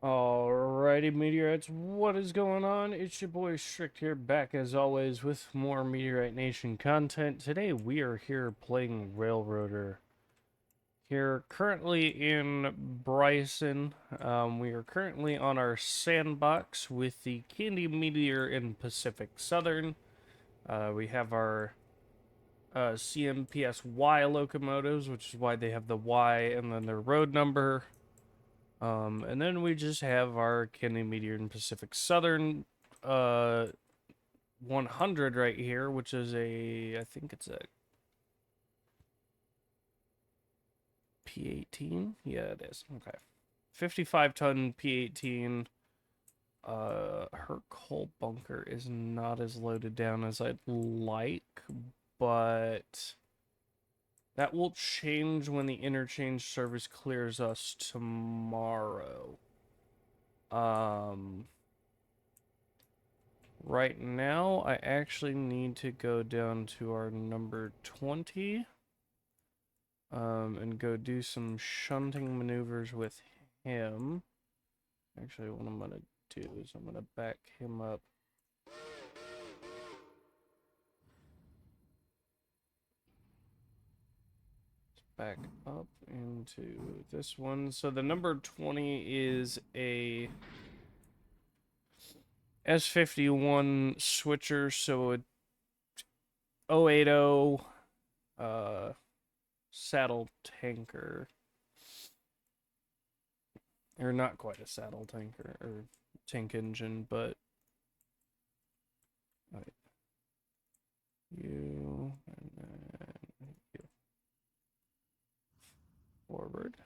Alrighty, Meteorites, what is going on? It's your boy Strict here, back as always with more Meteorite Nation content. Today we are here playing Railroader. Here, currently in Bryson, we are currently on our Sandbox with the Candy Meteor in Pacific Southern. We have our CMPS-Y locomotives, which is why they have the Y and then their road number. And then we just have our Candy Meteor in Pacific Southern 100 right here, which is I think it's a P18? Yeah, it is. Okay. 55-ton P18. Her coal bunker is not as loaded down as I'd like, but that will change when the interchange service clears us tomorrow. Right now, I actually need to go down to our number 20 and go do some shunting maneuvers with him. Actually, what I'm going to do is I'm going to back him up. Back up into this one. So the number 20 is a S51 switcher, so a 080 saddle tanker. Or not quite a saddle tanker, or tank engine, but right. You, and then you. Forward.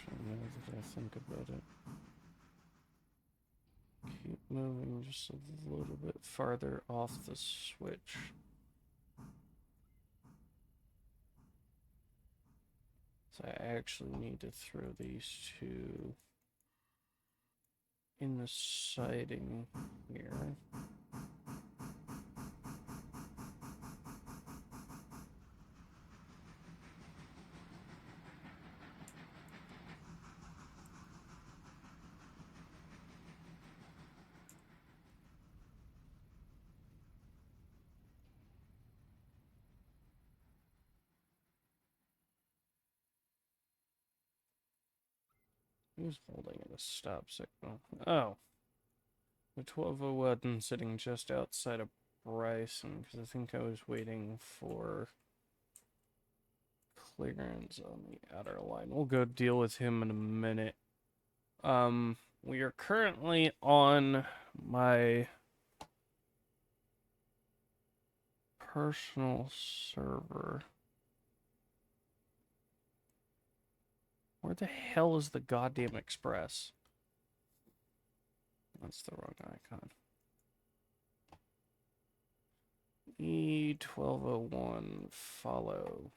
Actually, now that I think about it, keep moving just a little bit farther off the switch. So I actually need to throw these two in the siding here. Who's holding at a stop signal? Oh, the 1201 sitting just outside of Bryson, because I think I was waiting for clearance on the outer line. We'll go deal with him in a minute. We are currently on my personal server. Where the hell is the goddamn express? That's the wrong icon. E1201, follow.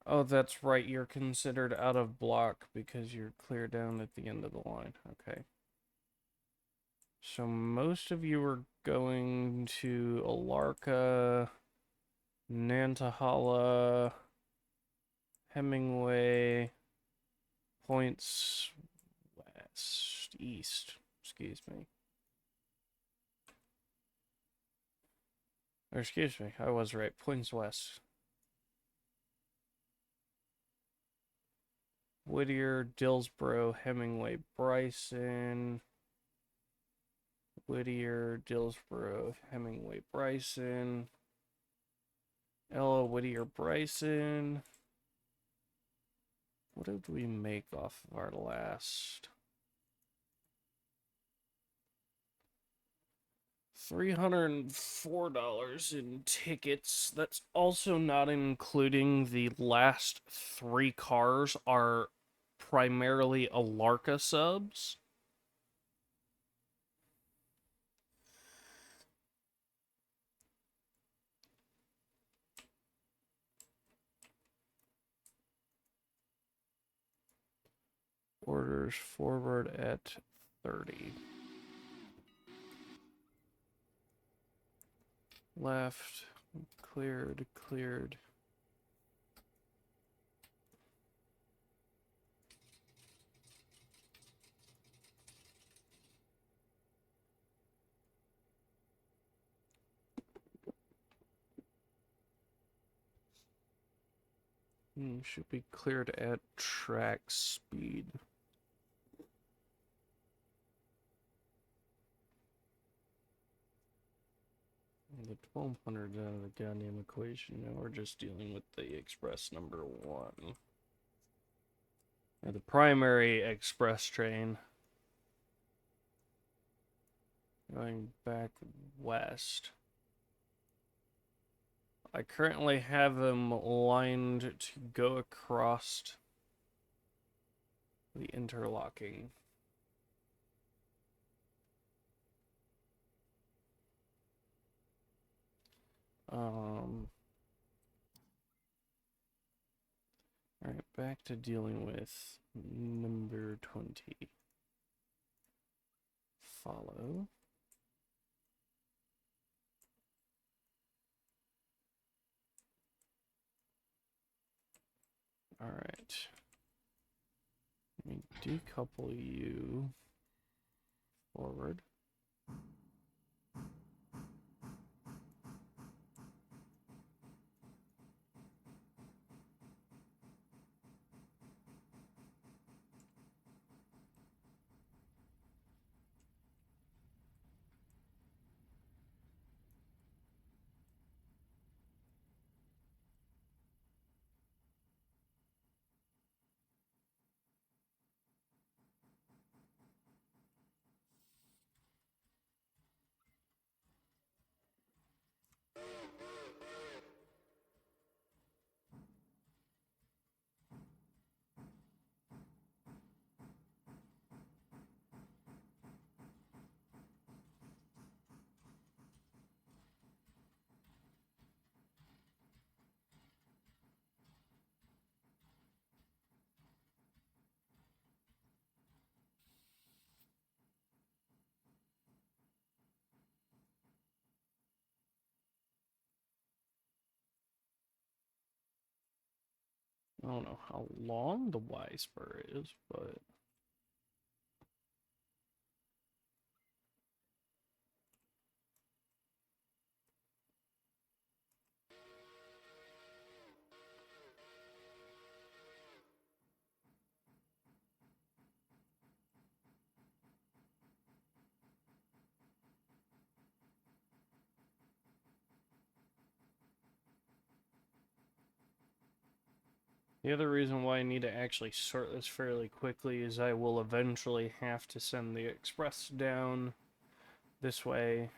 Oh, that's right, you're considered out of block because you're clear down at the end of the line. Okay. So most of you are going to Alarka, Nantahala, Hemingway, Points West, East, excuse me. Or excuse me, I was right, Points West. Whittier, Dillsboro, Hemingway, Bryson. Whittier, Dillsboro, Hemingway, Bryson. Ella, Whittier, Bryson. What did we make off of our last? $304 in tickets. That's also not including the last 3 cars are primarily Alarka subs. Orders forward at 30. Left, cleared, cleared. Should be cleared at track speed. The 1200's out of the goddamn equation. Now we're just dealing with the express number 1. Or the primary express train. Going back west. I currently have them lined to go across the interlocking. Alright, back to dealing with number 20. Follow. Alright. Let me decouple you forward. I don't know how long the Y spur is, but the other reason why I need to actually sort this fairly quickly is I will eventually have to send the express down this way.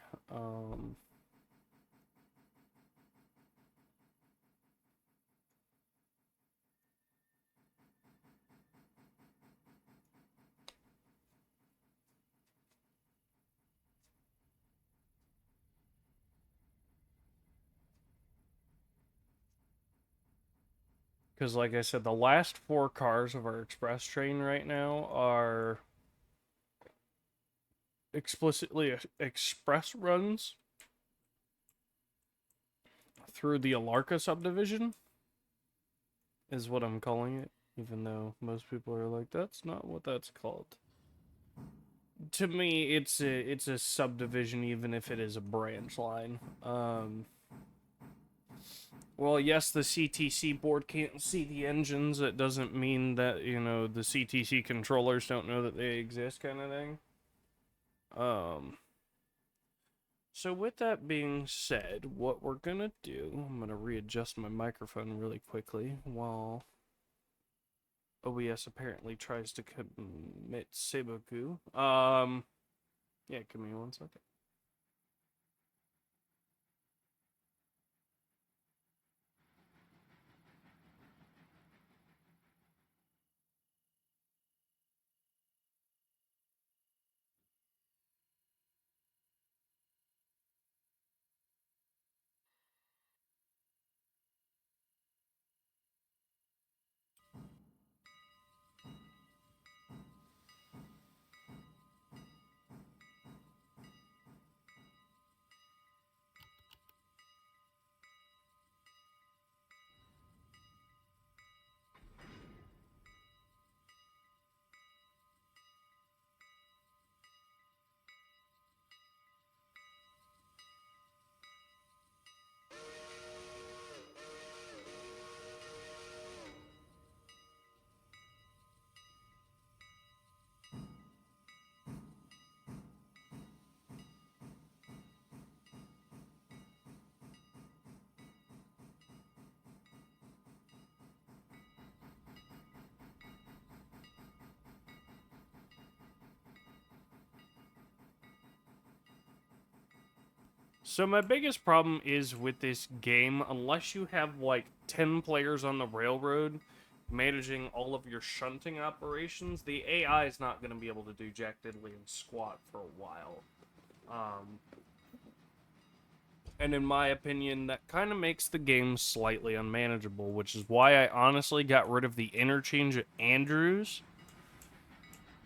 Because, like I said, the last 4 cars of our express train right now are explicitly express runs through the Alarka subdivision, is what I'm calling it, even though most people are like, that's not what that's called. To me, it's a subdivision, even if it is a branch line. Well, yes, the CTC board can't see the engines. It doesn't mean that, you know, the CTC controllers don't know that they exist, kind of thing. So with that being said, what we're gonna do, I'm gonna readjust my microphone really quickly while OBS apparently tries to commit Seiboku. Yeah, give me 1 second. So my biggest problem is with this game, unless you have like 10 players on the railroad managing all of your shunting operations, the AI is not going to be able to do jack diddly and squat for a while. And in my opinion, that kind of makes the game slightly unmanageable, which is why I honestly got rid of the interchange at Andrews.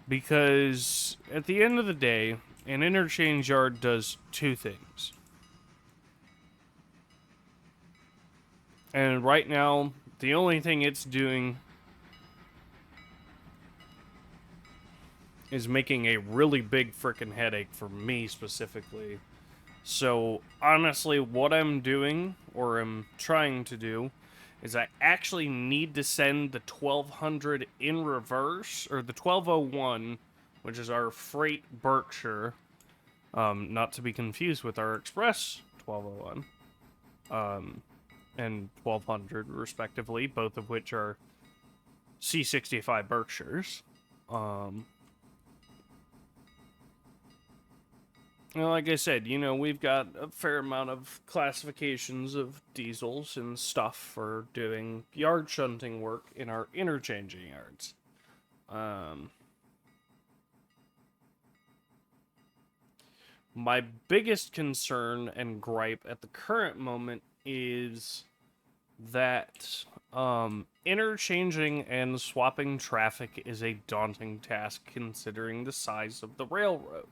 Because at the end of the day, an interchange yard does two things. And right now, the only thing it's doing is making a really big freaking headache for me specifically. So, honestly, what I'm doing, or I'm trying to do, is I actually need to send the 1200 in reverse, or the 1201, which is our freight Berkshire, not to be confused with our express 1201, and 1200 respectively, both of which are C65 Berkshires. Well, like I said, we've got a fair amount of classifications of diesels and stuff for doing yard shunting work in our interchanging yards. My biggest concern and gripe at the current moment is that interchanging and swapping traffic is a daunting task considering the size of the railroad.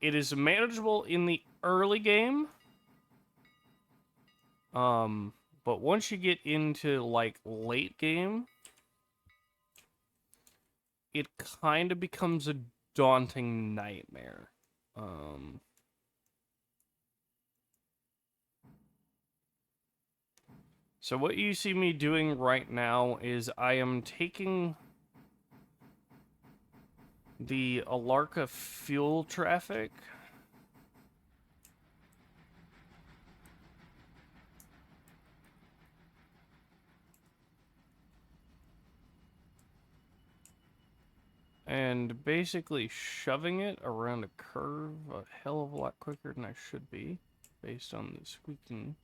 It is manageable in the early game, but once you get into like late game, it kind of becomes a daunting nightmare. So what you see me doing right now is I am taking the Alarka fuel traffic and basically shoving it around a curve a hell of a lot quicker than I should be, based on the squeaking.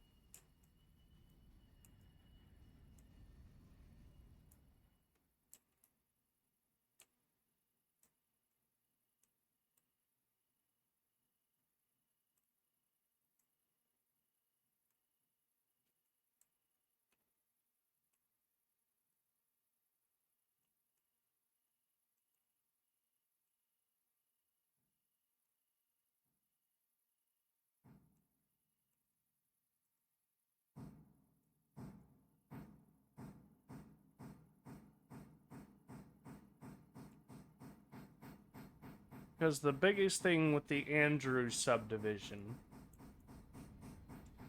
Because the biggest thing with the Andrews subdivision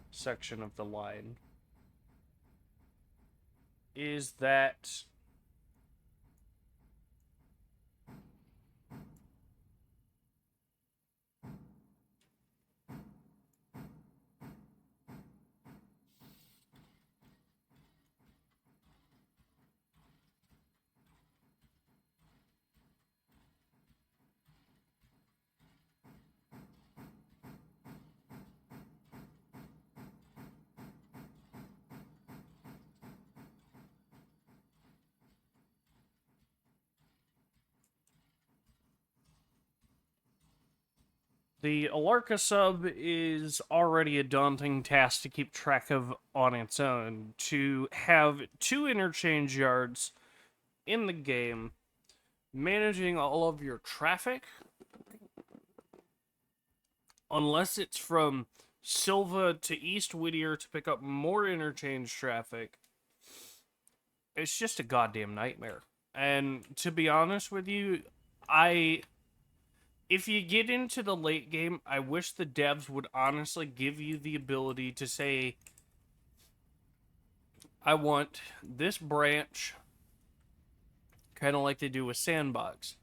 section of the line is that the Alarka sub is already a daunting task to keep track of on its own. To have two interchange yards in the game, managing all of your traffic, unless it's from Silva to East Whittier to pick up more interchange traffic, it's just a goddamn nightmare. And to be honest with you, if you get into the late game, I wish the devs would honestly give you the ability to say, I want this branch, kind of like they do with Sandbox.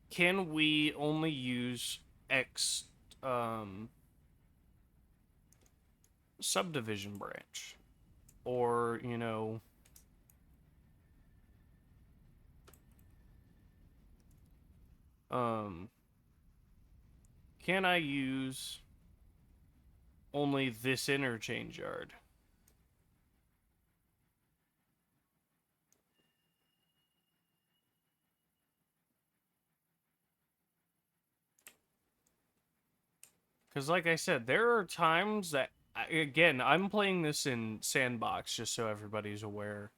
Can we only use X subdivision branch? Or, can I use only this interchange yard. Because, like I said, there are times that, again, I'm playing this in Sandbox, just so everybody's aware.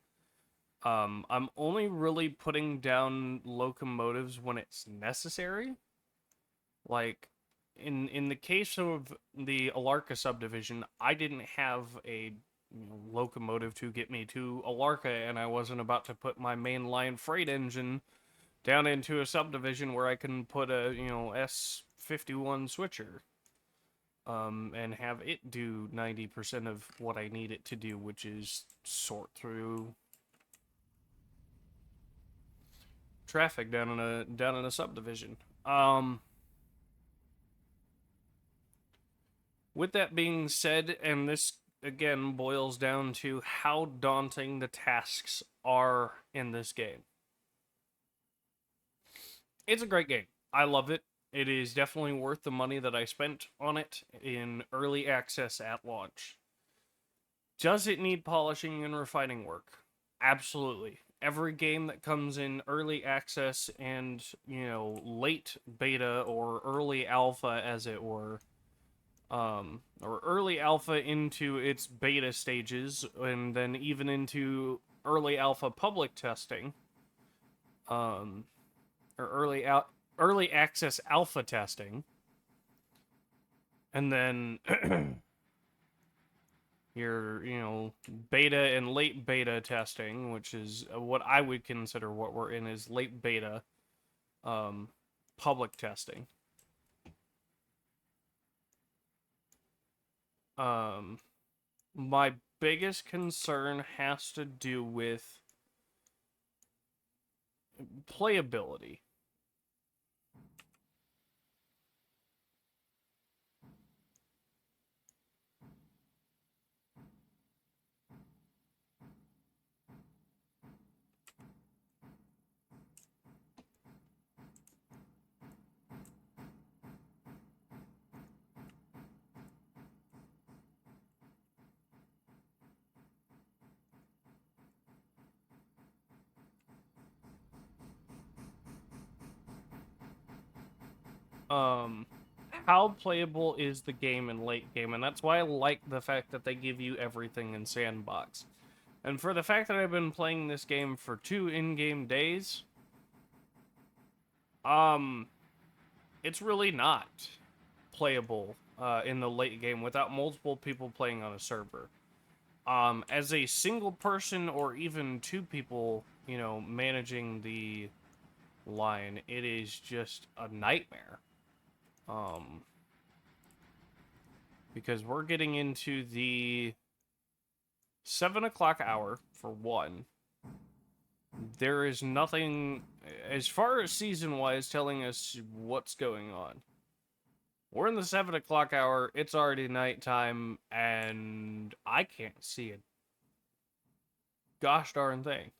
I'm only really putting down locomotives when it's necessary. Like, in the case of the Alarka subdivision, I didn't have a locomotive to get me to Alarka, and I wasn't about to put my mainline freight engine down into a subdivision where I can put a S51 switcher, and have it do 90% of what I need it to do, which is sort through traffic down in a subdivision. With that being said, and this again boils down to how daunting the tasks are in this game. It's a great game. I love it. It is definitely worth the money that I spent on it in early access at launch. Does it need polishing and refining work? Absolutely. Every game that comes in early access and, late beta or early alpha, as it were, or early alpha into its beta stages, and then even into early alpha public testing, um, or early access alpha testing, and then your beta and late beta testing, which is what I would consider what we're in is late beta, um, public testing. Um, my biggest concern has to do with playability. um how playable is the game in late game, and that's why I like the fact that they give you everything in Sandbox. And for the fact that I've been playing this game for 2 in-game days, um it's really not playable in the late game without multiple people playing on a server. As a single person or even 2 people, managing the line, it is just a nightmare. Um, because we're getting into the 7 o'clock hour for one. There is nothing, as far as season wise, telling us what's going on. We're in the 7 o'clock hour, it's already nighttime, and I can't see a gosh darn thing.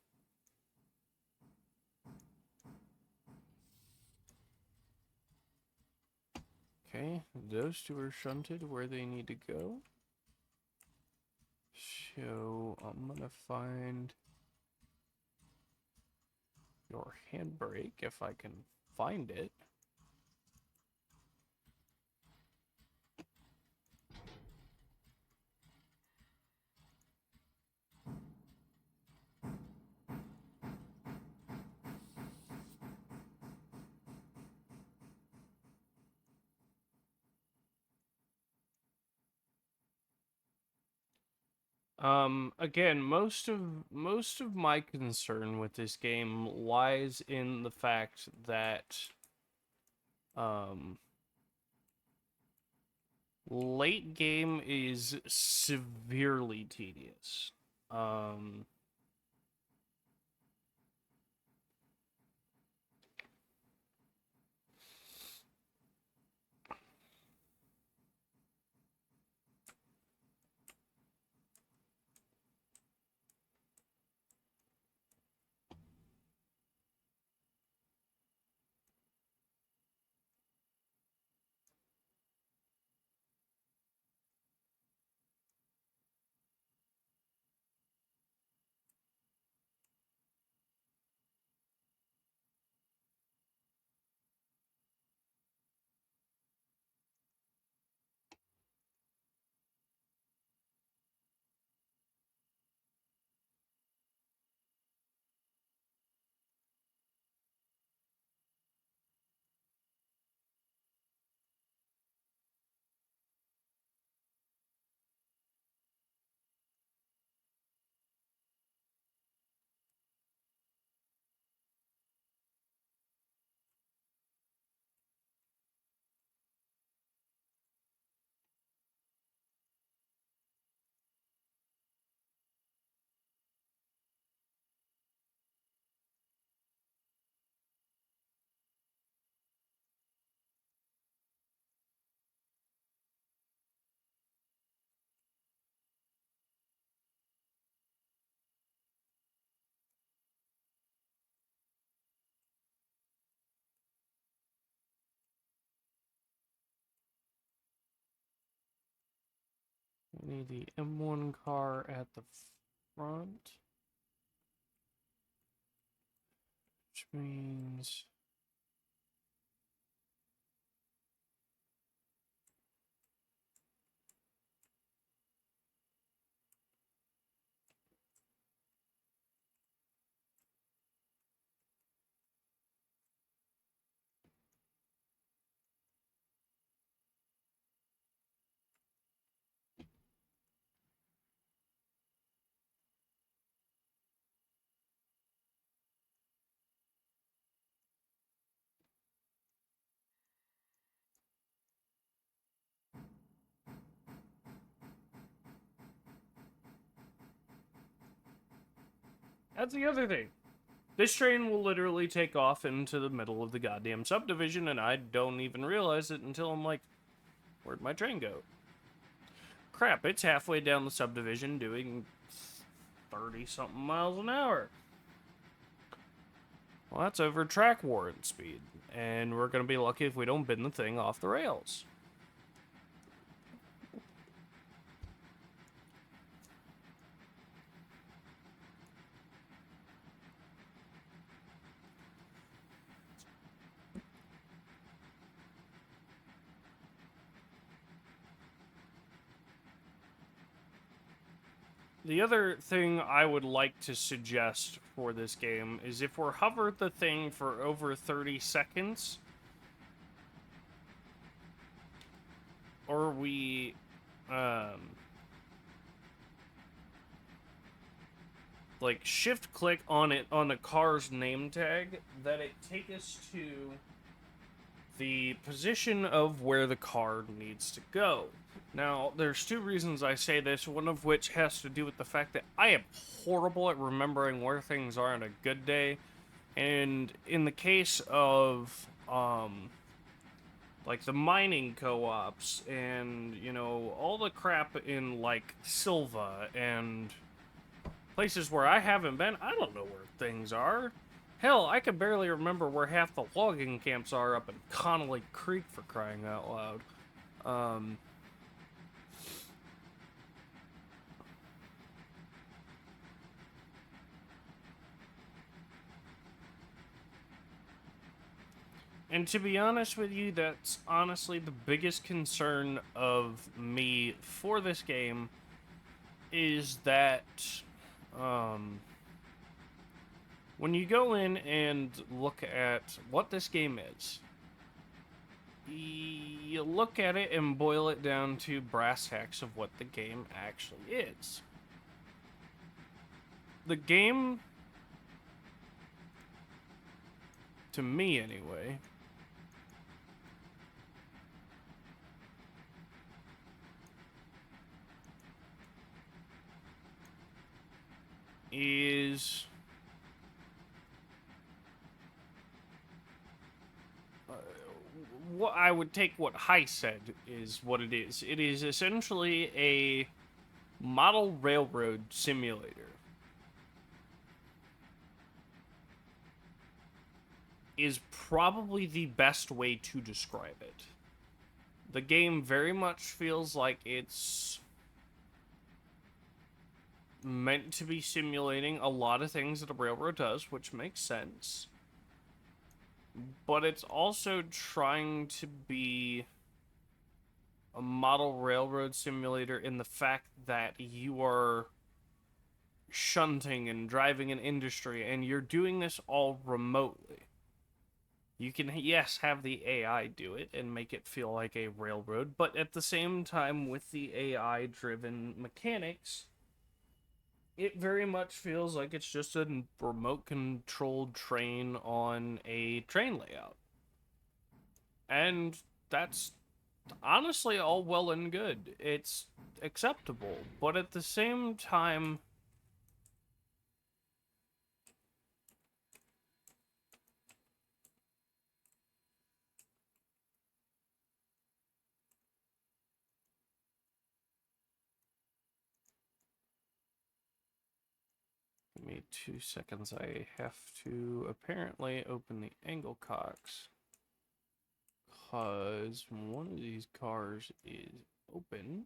Okay, those 2 are shunted where they need to go. So I'm gonna find your handbrake if I can find it. Again, most of my concern with this game lies in the fact that um late game is severely tedious. Um Need the M1 car at the front. Which means... That's the other thing. This train will literally take off into the middle of the goddamn subdivision, and I don't even realize it until I'm like, where'd my train go? Crap, it's halfway down the subdivision doing 30-something miles an hour. Well, that's over track warrant speed, and we're going to be lucky if we don't bend the thing off the rails. The other thing I would like to suggest for this game is if we're hover the thing for over 30 seconds, or we, like shift click on it on the car's name tag, that it take us to the position of where the car needs to go. Now, there's two reasons I say this, one of which has to do with the fact that I am horrible at remembering where things are on a good day. And in the case of, like the mining co-ops and, you know, all the crap in, like, Silva and places where I haven't been, I don't know where things are. Hell, I can barely remember where half the logging camps are up in Connolly Creek, for crying out loud. And to be honest with you, that's honestly the biggest concern of me for this game, is that, when you go in and look at what this game is, you look at it and boil it down to brass tacks of what the game actually is. The game, to me anyway, is what I would take what High said is what it is. It is essentially a model railroad simulator. Is probably the best way to describe it. The game very much feels like it's meant to be simulating a lot of things that a railroad does, which makes sense. But it's also trying to be a model railroad simulator in the fact that you are shunting and driving an industry, and you're doing this all remotely. You can, yes, have the AI do it and make it feel like a railroad, but at the same time, with the AI-driven mechanics, it very much feels like it's just a remote-controlled train on a train layout. And that's honestly all well and good. It's acceptable, but at the same time, give me 2 seconds. I have to apparently open the angle cocks, because one of these cars is open.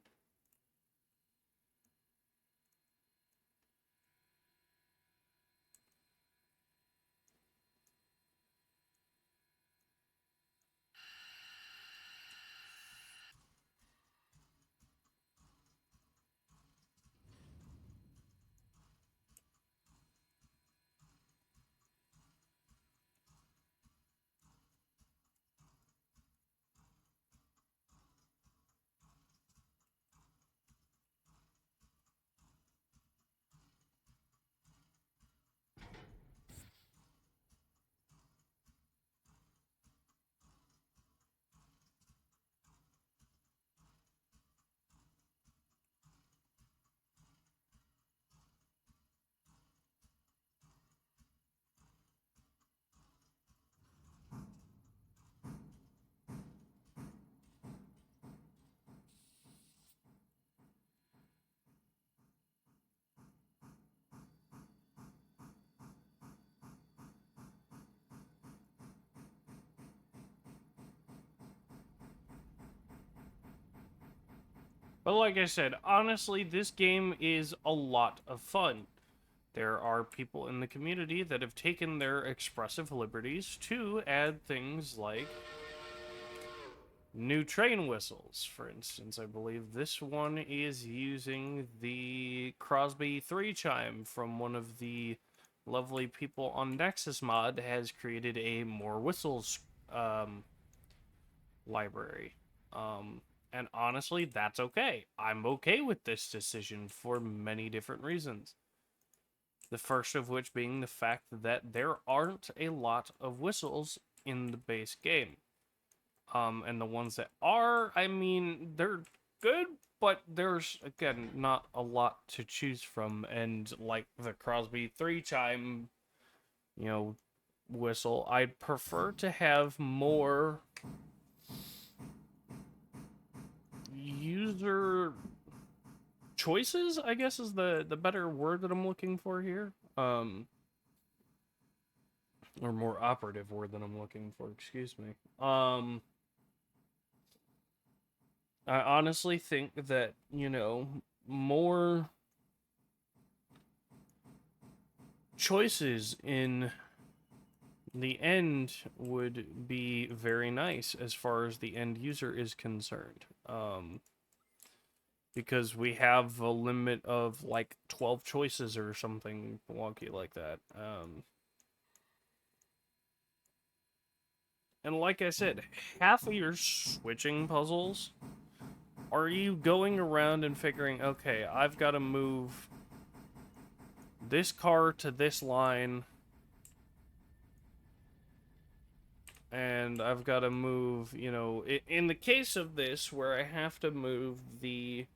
But like I said, honestly, this game is a lot of fun. There are people in the community that have taken their expressive liberties to add things like new train whistles. For instance, I believe this one is using the Crosby 3 chime from one of the lovely people on Nexus Mod has created a more whistles um, library. Um, and honestly, that's okay. I'm okay with this decision for many different reasons. The first of which being the fact that there aren't a lot of whistles in the base game. And the ones that are, I mean, they're good, but there's, again, not a lot to choose from. And like the Crosby 3 chime, you know, whistle, I'd prefer to have more user choices, I guess is the better word that I'm looking for here. Or more operative word that I'm looking for, excuse me. I honestly think that, you know, more choices in the end would be very nice as far as the end user is concerned. Because we have a limit of like 12 choices or something wonky like that. And like I said, half of your switching puzzles are you going around and figuring, okay, I've got to move this car to this line, and I've got to move, you know, in the case of this, where I have to move the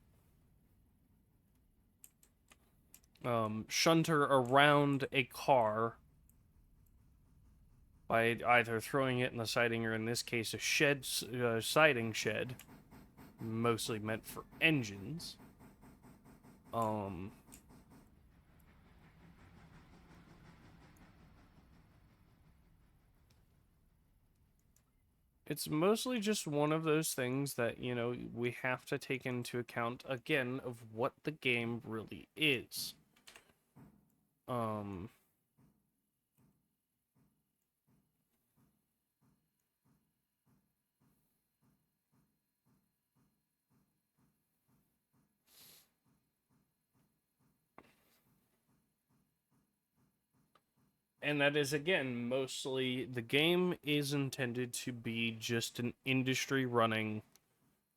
shunter around a car by either throwing it in the siding or, in this case, a shed, siding shed, mostly meant for engines. It's mostly just one of those things that, you know, we have to take into account, again, of what the game really is. And that is, again, mostly the game is intended to be just an industry running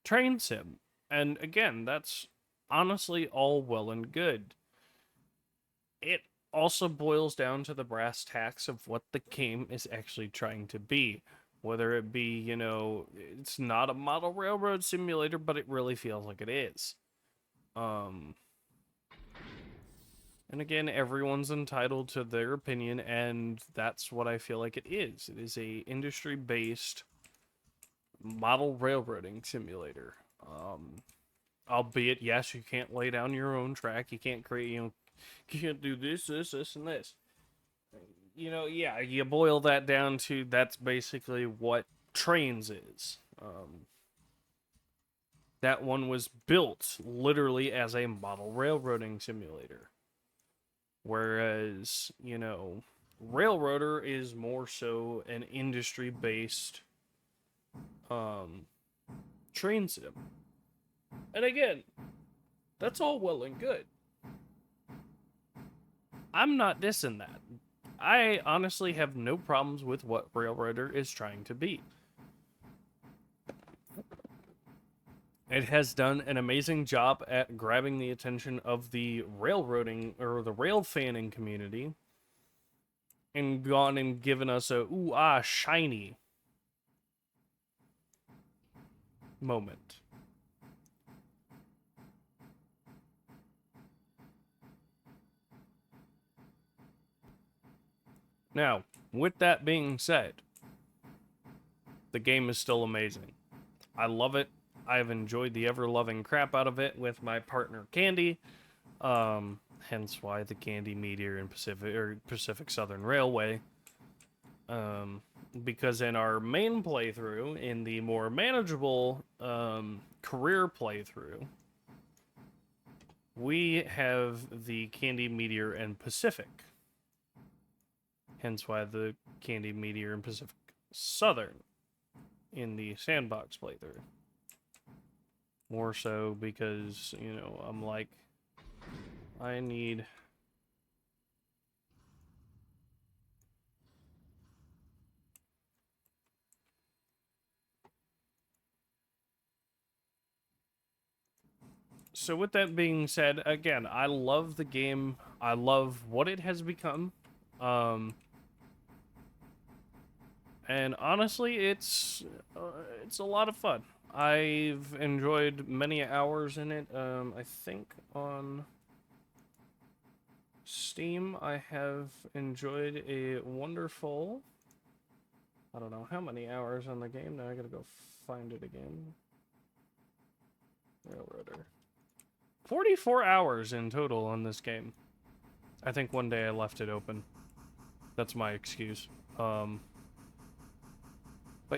train sim. And again, that's honestly all well and good. It also boils down to the brass tacks of what the game is actually trying to be. Whether it be, you know, it's not a model railroad simulator, but it really feels like it is. And again, everyone's entitled to their opinion, and that's what I feel like it is. It is a industry-based model railroading simulator. Albeit, yes, you can't lay down your own track. You can't create, you know, you can't do this, this, this, and this. You know, yeah, you boil that down to that's basically what trains is. That one was built literally as a model railroading simulator. Whereas, you know, Railroader is more so an industry based train sim. And again, that's all well and good. I'm not dissing that. I honestly have no problems with what Railroader is trying to be. It has done an amazing job at grabbing the attention of the railroading or the rail fanning community and gone and given us a ooh ah shiny moment. Now, with that being said, the game is still amazing. I love it. I've enjoyed the ever-loving crap out of it with my partner Candy. Hence why the Candy Meteor and Pacific Southern Railway. Because in our main playthrough, in the more manageable career playthrough, we have the Candy, Meteor, and Pacific. Hence why the Candy, Meteor, and Pacific Southern in the Sandbox playthrough. More so because, you know, I'm like, I need... So with that being said, again, I love the game. I love what it has become. And honestly, it's a lot of fun. I've enjoyed many hours in it. I think on Steam, I have enjoyed a wonderful... I don't know how many hours on the game. Now I gotta go find it again. Railroader. 44 hours in total on this game. I think one day I left it open. That's my excuse. But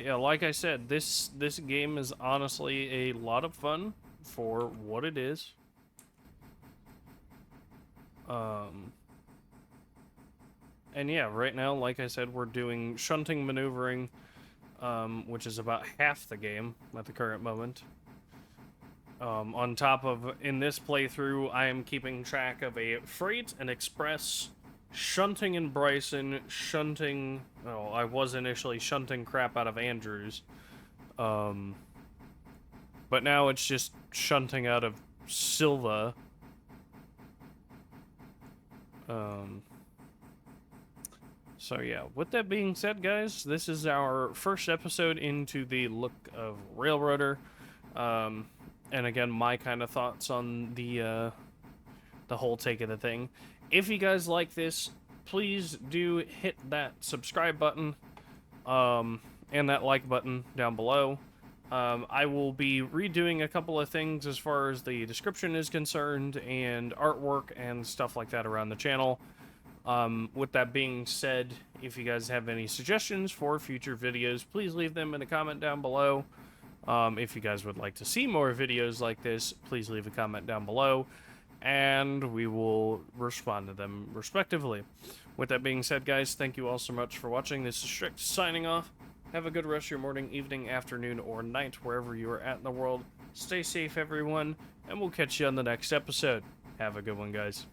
yeah, like I said, this game is honestly a lot of fun for what it is. And yeah, right now, like I said, we're doing shunting maneuvering, which is about half the game at the current moment. On top of, in this playthrough, I am keeping track of a freight and express, shunting in Bryson, shunting... Oh, I was initially shunting crap out of Andrews. But now it's just shunting out of Silva. So yeah, with that being said, guys, this is our first episode into the look of Railroader. And again, my kind of thoughts on the whole take of the thing. If you guys like this, please do hit that subscribe button, and that like button down below. I will be redoing a couple of things as far as the description is concerned, and artwork and stuff like that around the channel. With that being said, if you guys have any suggestions for future videos, please leave them in a comment down below. If you guys would like to see more videos like this, please leave a comment down below, and we will respond to them respectively. With that being said, guys, thank you all so much for watching. This is Strict signing off. Have a good rest of your morning, evening, afternoon, or night, wherever you are at in the world. Stay safe, everyone, and we'll catch you on the next episode. Have a good one, guys.